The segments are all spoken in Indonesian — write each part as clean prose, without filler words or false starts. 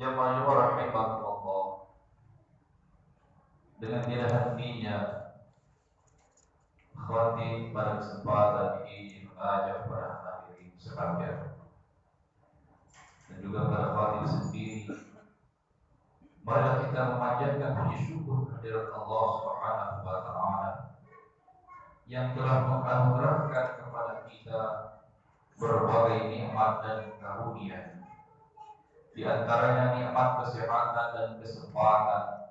Jemaah rahimakumullah, dengan tidak hentinya khatib pada kesempatan ini mengajak para hadirin sekalian dan juga para khatib sendiri, marilah kita memanjatkan puji syukur kehadirat Allah Subhanahu wa taala yang telah menganugerahkan kepada kita berbagai nikmat dan karunia. Di antaranya nikmat kesehatan dan kesempatan.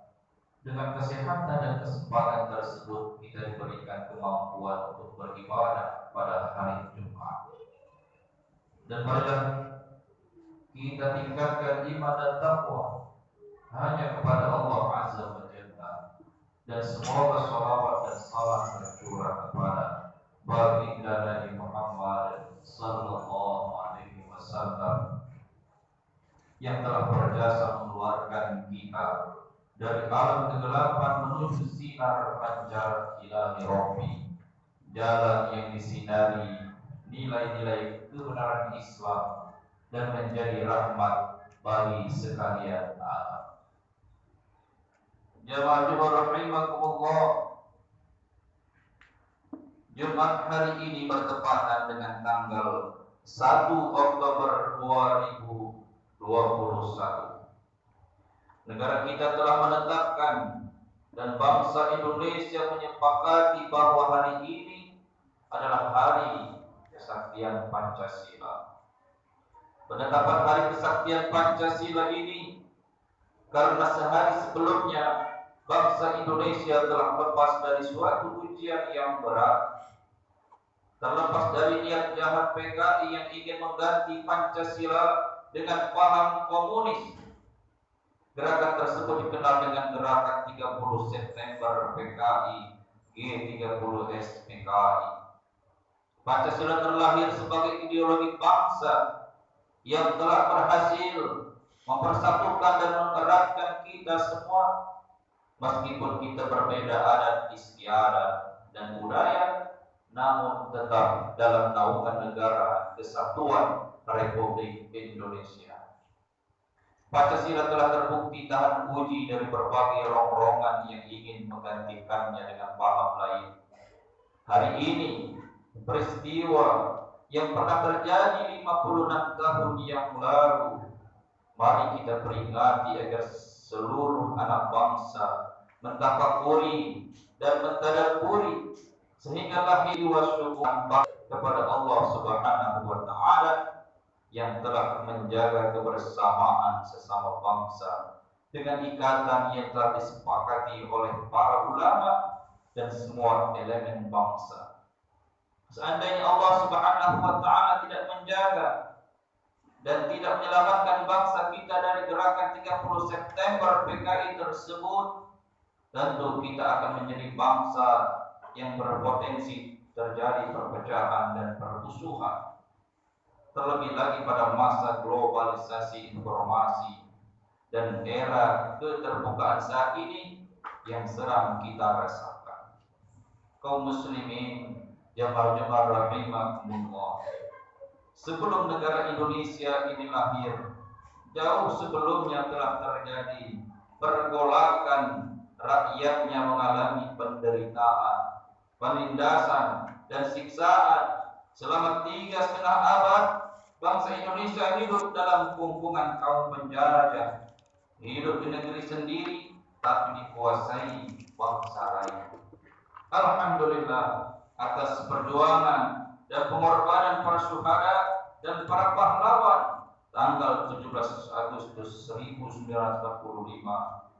Dengan kesehatan dan kesempatan tersebut kita diberikan kemampuan untuk beribadah pada hari Jumat. Dan marilah kita tingkatkan iman dan takwa hanya kepada Allah Azza wa Jalla. Dan semoga salawat dan salam tercurah kepada baginda Nabi Muhammad sallallahu alaihi wasallam yang telah berjasa mengeluarkan kita dari alam kegelapan menuju sinar pancar ilahi Rabbi, jalan yang disinari nilai-nilai kebenaran Islam dan menjadi rahmat bagi sekalian alam. Jemaah rahimakumullah, Jumat hari ini bertepatan dengan tanggal 1 Oktober 2021. Negara kita telah menetapkan dan bangsa Indonesia menyepakati bahwa hari ini adalah hari kesaktian Pancasila. Penetapan hari kesaktian Pancasila ini karena sehari sebelumnya bangsa Indonesia telah lepas dari suatu ujian yang berat. Terlepas dari niat jahat PKI yang ingin mengganti Pancasila dengan paham komunis, gerakan tersebut dikenal dengan gerakan 30 September PKI G30S PKI. Pancasila terlahir sebagai ideologi bangsa yang telah berhasil mempersatukan dan mengeratkan kita semua, meskipun kita berbeda adat istiadat dan budaya, namun tetap dalam naungan negara Kesatuan Republik Indonesia. Pancasila telah terbukti tahan uji dari berbagai rongrongan yang ingin menggantikannya dengan paham lain. Hari ini, peristiwa yang pernah terjadi 56 tahun yang lalu, mari kita peringati agar seluruh anak bangsa mentafakuri dan mentadabburi sehingga lahir syukur kepada Allah Subhanahu wa taala yang telah menjaga kebersamaan sesama bangsa dengan ikatan yang telah disepakati oleh para ulama dan semua elemen bangsa. Seandainya Allah Subhanahu wa taala tidak menjaga dan tidak menyelamatkan bangsa kita dari gerakan 30 September PKI tersebut, tentu kita akan menjadi bangsa yang berpotensi terjadi perpecahan dan permusuhan. Terlebih lagi pada masa globalisasi informasi dan era keterbukaan saat ini yang sedang kita rasakan. Kaum muslimin jemaah rahimakumullah, sebelum negara Indonesia ini lahir, jauh sebelumnya telah terjadi pergolakan rakyatnya mengalami penderitaan, penindasan dan siksaan. Selama 3,5 abad, bangsa Indonesia hidup dalam kungkungan kaum penjajah, hidup di negeri sendiri, tapi dikuasai bangsa lain. Alhamdulillah atas perjuangan dan pengorbanan para syuhada dan para pahlawan, tanggal 17 Agustus 1945,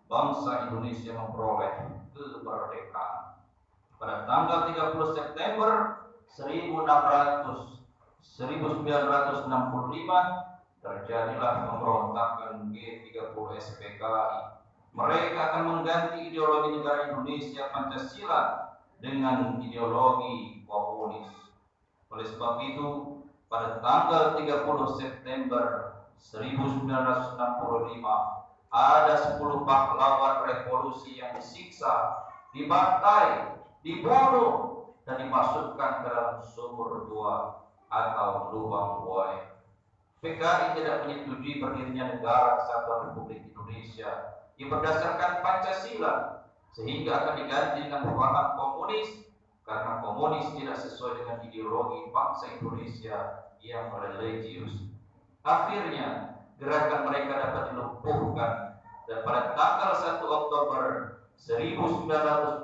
bangsa Indonesia memperoleh kemerdekaan. Pada tanggal 30 September 1965 terjadilah pemberontakan G30S PKI. Mereka akan mengganti ideologi negara Indonesia Pancasila dengan ideologi komunis. Oleh sebab itu, pada tanggal 30 September 1965 ada 10 pahlawan revolusi yang disiksa, dibantai, dibunuh dan dimasukkan ke dalam sumur tua atau lubang buaya. PKI tidak menyetujui berdirinya negara kesatuan Republik Indonesia yang berdasarkan Pancasila, sehingga akan diganti dengan pemahaman komunis, karena komunis tidak sesuai dengan ideologi bangsa Indonesia yang religius. Akhirnya gerakan mereka dapat dilumpuhkan, dan pada tanggal 1 Oktober 1965,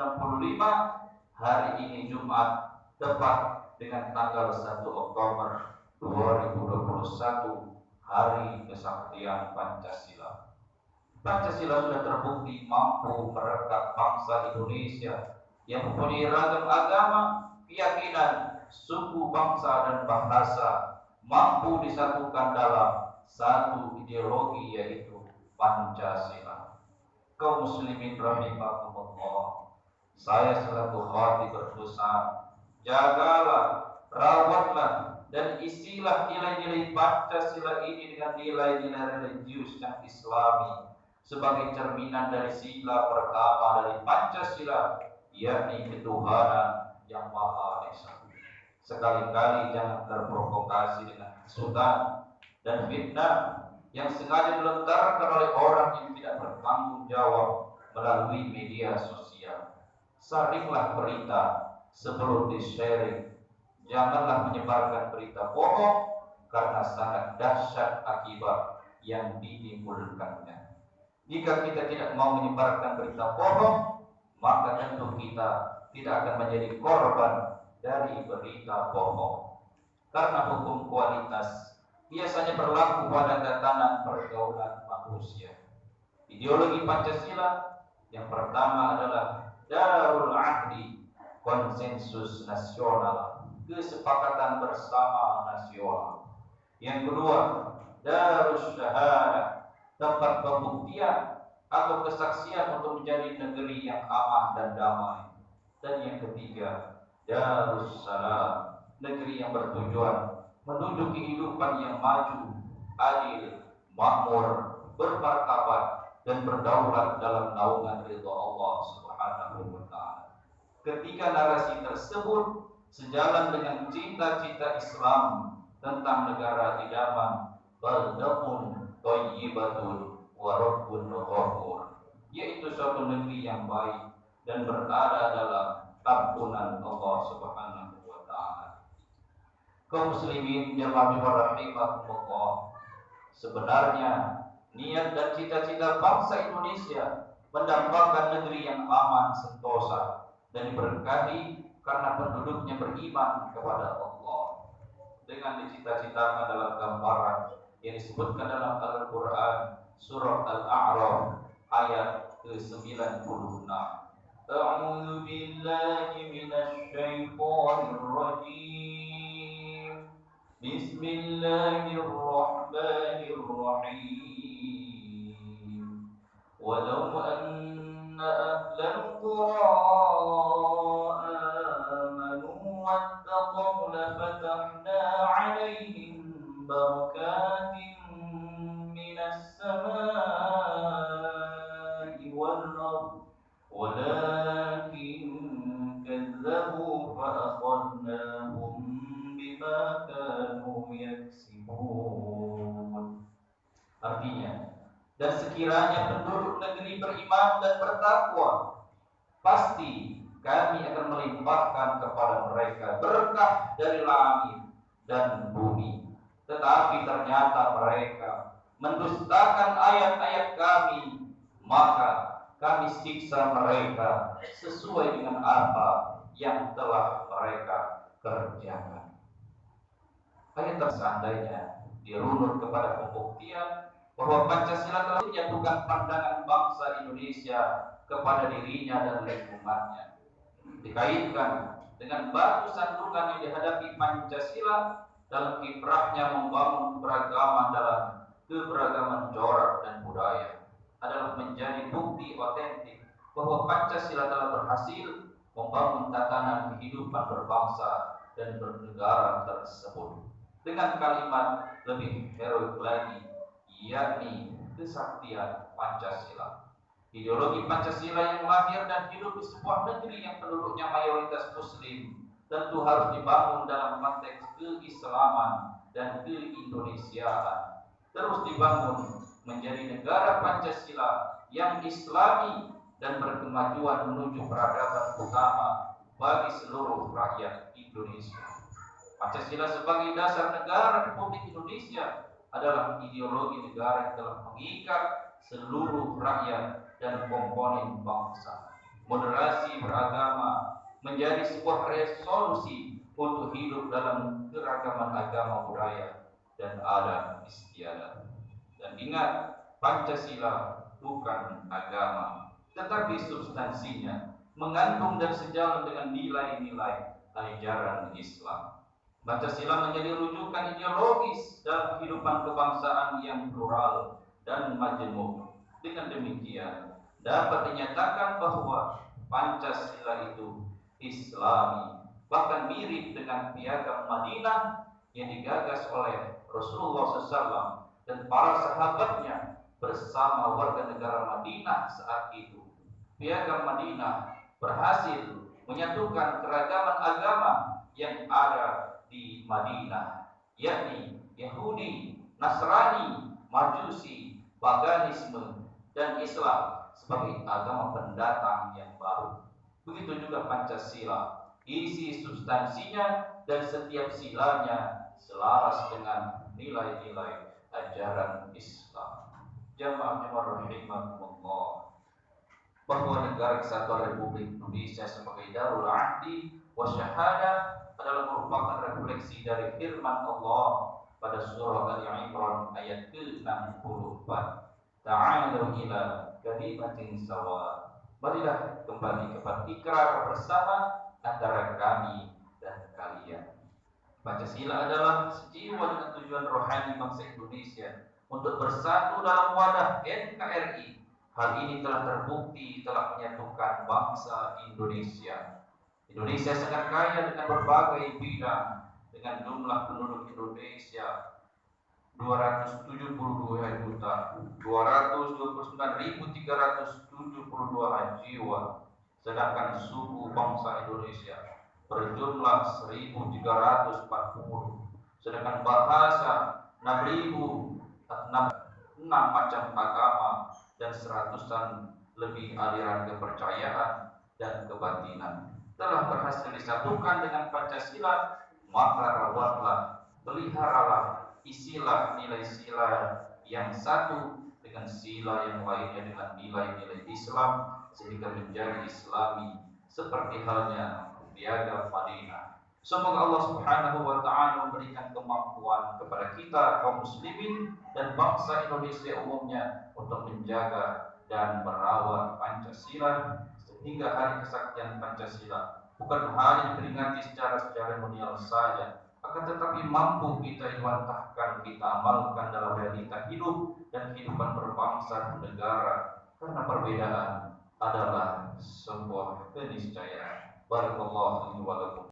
hari ini Jumat, tepat dengan tanggal 1 Oktober 2021, hari kesaktian Pancasila. Pancasila sudah terbukti mampu merekat bangsa Indonesia yang mempunyai ragam agama, keyakinan, suku, bangsa, dan bahasa, mampu disatukan dalam satu ideologi, yaitu Pancasila. Kaum muslimin rahimakumullah, saya selaku khatib berpesan, jagalah, rawatlah, dan isilah nilai-nilai Pancasila ini dengan nilai-nilai religius yang Islami sebagai cerminan dari sila pertama dari Pancasila, yakni ketuhanan yang Maha Esa. Sekali-kali jangan terprovokasi dengan hasutan dan fitnah yang sengaja dilontarkan oleh orang yang tidak bertanggung jawab melalui media sosial. Saringlah berita sebelum di-sharing. Janganlah menyebarkan berita bohong, karena sangat dahsyat akibat yang ditimbulkannya. Jika kita tidak mau menyebarkan berita bohong, maka tentu kita tidak akan menjadi korban dari berita bohong. Karena hukum kualitas biasanya berlaku pada tatanan pergaulan manusia. Ideologi Pancasila yang pertama adalah Darul Ahdi, konsensus nasional, kesepakatan bersama nasional. Yang kedua, Darus Syahadah, tempat pembuktian atau kesaksian untuk menjadi negeri yang aman dan damai. Dan yang ketiga, Darus Salam, negeri yang bertujuan menuju kehidupan yang maju, adil, makmur, bermartabat, dan berdaulat dalam naungan ridha Allah Subhanahu wa Ta'ala. Ketiga narasi tersebut sejalan dengan cita-cita Islam tentang negara idaman, baldatun thayyibatun wa rabbun ghafur, yaitu suatu negeri yang baik dan berada dalam ampunan Allah Subhanahu wa Ta'ala. Kaum muslimin jamaah rahimakumullah, sebenarnya niat dan cita-cita bangsa Indonesia mendapatkan negeri yang aman sentosa dan diberkahi karena penduduknya beriman kepada Allah, dengan dicita-citakan dalam gambaran yang disebutkan dalam Al-Quran surah Al-A'raf ayat ke-96. A'udzu billahi minasy syaithanir rajim. Bismillahirrahmanirrahim. Walau anna ahlal qura واتقوا لفتحنا عليهم بركات من السماء والأرض ولكن كذبوا فأخذناهم بما كانوا يكسبون. Artinya, dan sekiranya penduduk negeri beriman dan bertakwa, pasti kami akan melimpahkan kepada mereka berkah dari langit dan bumi. Tetapi ternyata mereka mendustakan ayat-ayat kami, maka kami siksa mereka sesuai dengan apa yang telah mereka kerjakan. Ayat seandainya dirunut kepada pembuktian bahwa Pancasila telah menyatukan pandangan bangsa Indonesia kepada dirinya dan lingkungannya, dikaitkan dengan batu sandungan yang dihadapi Pancasila dalam kiprahnya membangun keberagaman dalam keberagaman corak dan budaya, adalah menjadi bukti otentik bahwa Pancasila telah berhasil membangun tatanan kehidupan berbangsa dan bernegara tersebut dengan kalimat lebih heroik lagi, yakni kesaktian Pancasila. Ideologi Pancasila yang lahir dan hidup di sebuah negeri yang penduduknya mayoritas Muslim tentu harus dibangun dalam konteks keislaman dan keindonesiaan terus dibangun menjadi negara Pancasila yang Islami dan berkemajuan menuju peradaban utama bagi seluruh rakyat Indonesia. Pancasila sebagai dasar negara Republik Indonesia adalah ideologi negara yang telah mengikat seluruh rakyat dan komponen bangsa. Moderasi beragama menjadi sebuah resolusi untuk hidup dalam keragaman agama, budaya, dan adat istiadat. Dan ingat, Pancasila bukan agama, tetapi substansinya mengandung dan sejalan dengan nilai-nilai ajaran Islam. Pancasila menjadi rujukan ideologis dalam kehidupan kebangsaan yang plural dan majemuk. Dengan demikian, dapat dinyatakan bahwa Pancasila itu Islami, bahkan mirip dengan Piagam Madinah yang digagas oleh Rasulullah SAW dan para sahabatnya bersama warga negara Madinah saat itu. Piagam Madinah berhasil menyatukan keragaman agama yang ada di Madinah, yakni Yahudi, Nasrani, Majusi, Paganisme, dan Islam sebagai agama pendatang yang baru. Begitu juga Pancasila, isi substansinya dan setiap silanya selaras dengan nilai-nilai ajaran Islam. Jamaah rahimahumullah, bahwa negara kesatuan Republik Indonesia sebagai Darul Ahdi wa Syahadah adalah merupakan refleksi dari firman Allah pada surah Al-Imran ayat ke-64. Ta'alu ila kalimatin sawa. Marilah kembali kepada ikrar bersama antara kami dan kalian. Pancasila adalah sejiwa dengan tujuan rohani bangsa Indonesia untuk bersatu dalam wadah NKRI. Hal ini telah terbukti telah menyatukan bangsa Indonesia. Indonesia sangat kaya dengan berbagai bidang, dengan jumlah penduduk Indonesia 229.372 jiwa, sedangkan suku bangsa Indonesia berjumlah 1.340, sedangkan bahasa 6.006 macam agama dan seratusan lebih aliran kepercayaan dan kebatinan telah berhasil disatukan dengan Pancasila. Maka rawatlah, peliharalah, isilah nilai sila yang satu dengan sila yang lainnya dengan nilai-nilai Islam sehingga menjadi Islami seperti halnya Piagam Madinah. Semoga Allah Subhanahu wa taala memberikan kemampuan kepada kita kaum muslimin dan bangsa Indonesia umumnya untuk menjaga dan merawat Pancasila sehingga hari kesaktian Pancasila bukan hanya diperingati secara seremonial saja, akan tetapi mampu kita iwantahkan, kita amalkan dalam realita hidup dan kehidupan berbangsa dan negara, karena perbedaan adalah sebuah keniscayaan. Barakallahu li wa lakum.